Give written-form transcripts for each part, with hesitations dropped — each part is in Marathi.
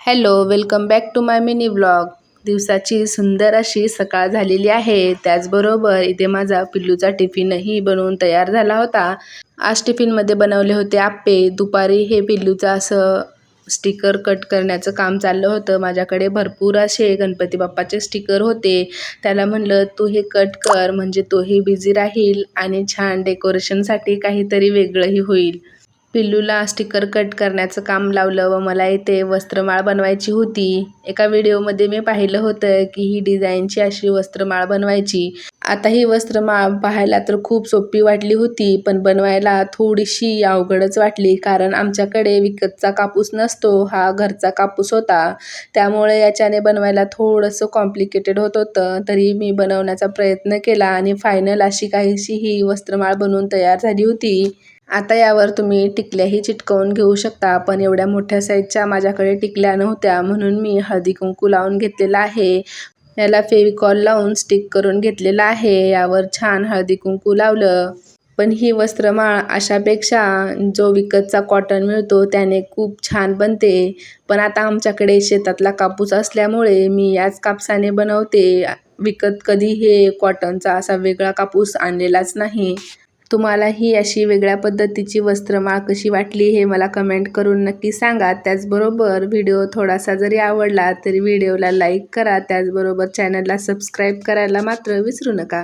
Hello, welcome back to my mini vlog. दिवसाची सुंदर अशी सकाळ झालेली आहे. त्याचबरोबर इथे माझा पिल्लूचा टिफिनही बनवून तयार झाला होता. आज टिफिनमध्ये बनवले होते आप्पे. दुपारी हे पिल्लूचं असं स्टिकर कट करण्याचं काम चाललं होतं. माझ्याकडे भरपूर असे गणपती बाप्पाचे स्टिकर होते. त्याला म्हणलं तू हे कट कर, म्हणजे तोही बिझी राहील आणि छान डेकोरेशनसाठी काहीतरी वेगळंही होईल. पिल्लूला स्टिकर कट करण्याचं काम लावलं व मला इथे वस्त्रमाळ बनवायची होती. एका व्हिडिओमध्ये मी पाहिलं होतं की ही डिझाईनची अशी वस्त्रमाळ बनवायची. आता ही वस्त्रमाळ पाहायला तर खूप सोपी वाटली होती, पण बनवायला थोडीशी अवघडच वाटली, कारण आमच्याकडे विकतचा कापूस नसतो, हा घरचा कापूस होता. त्यामुळे याच्याने बनवायला थोडंसं कॉम्प्लिकेटेड होत होतं. तरी मी बनवण्याचा प्रयत्न केला आणि फायनल अशी काहीशी ही वस्त्रमाळ बनवून तयार झाली होती. आता यावर तुम्ही टिकल्याही चिटकवून घेऊ शकता, पण एवढ्या मोठ्या साईजच्या माझ्याकडे टिकल्या नव्हत्या, म्हणून मी हळदी कुंकू लावून घेतलेला आहे. याला फेविकॉल लावून स्टिक करून घेतलेला आहे. यावर छान हळदी कुंकू लावलं. पण ही वस्त्रमाळ अशापेक्षा जो विकतचा कॉटन मिळतो त्याने खूप छान बनते. पण आता आमच्याकडे शेतातला कापूस असल्यामुळे मी याच कापसाने बनवते. विकत कधी हे कॉटनचा असा वेगळा कापूस आणलेलाच नाही. तुम्हाला ही अशी वेगळ्या पद्धतीची वस्त्रमाळ कशी वाटली हे मला कमेंट करून नक्की सांगा. त्याचबरोबर व्हिडिओ थोडासा जरी आवडला तरी व्हिडिओला लाईक करा. त्याचबरोबर चॅनलला सबस्क्राईब करायला मात्र विसरू नका.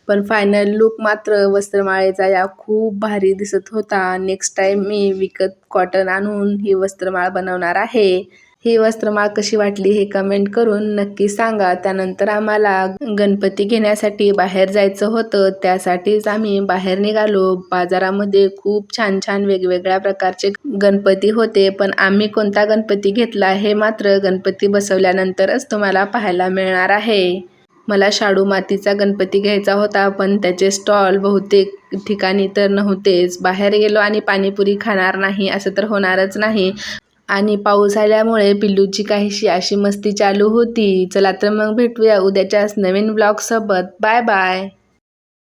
पण फायनल लुक मात्र वस्त्रमाळेचा या खूप भारी दिसत होता. नेक्स्ट टाईम मी विकत कॉटन आणून ही वस्त्रमाळ बनवणार आहे. ही वस्त्रमाळ कशी वाटली हे कमेंट करून नक्की सांगा. त्यानंतर आम्हाला गणपती घेण्यासाठी बाहेर जायचं होतं. त्यासाठीच आम्ही बाहेर निघालो. बाजारामध्ये खूप छान छान वेगवेगळ्या प्रकारचे गणपती होते, पण आम्ही कोणता गणपती घेतला हे मात्र गणपती बसवल्यानंतरच तुम्हाला पाहायला मिळणार आहे. मला शाडू मातीचा गणपती घ्यायचा होता, पण त्याचे स्टॉल बहुतेक ठिकाणी तर नव्हतेच. बाहेर गेलो आणि पाणीपुरी खाणार नाही असं तर होणारच नाही. आणि पाऊस आल्यामुळे पिल्लूची काहीशी अशी मस्ती चालू होती. चला तर मग भेटूया उद्याच्याच नवीन ब्लॉगसोबत. Bye bye.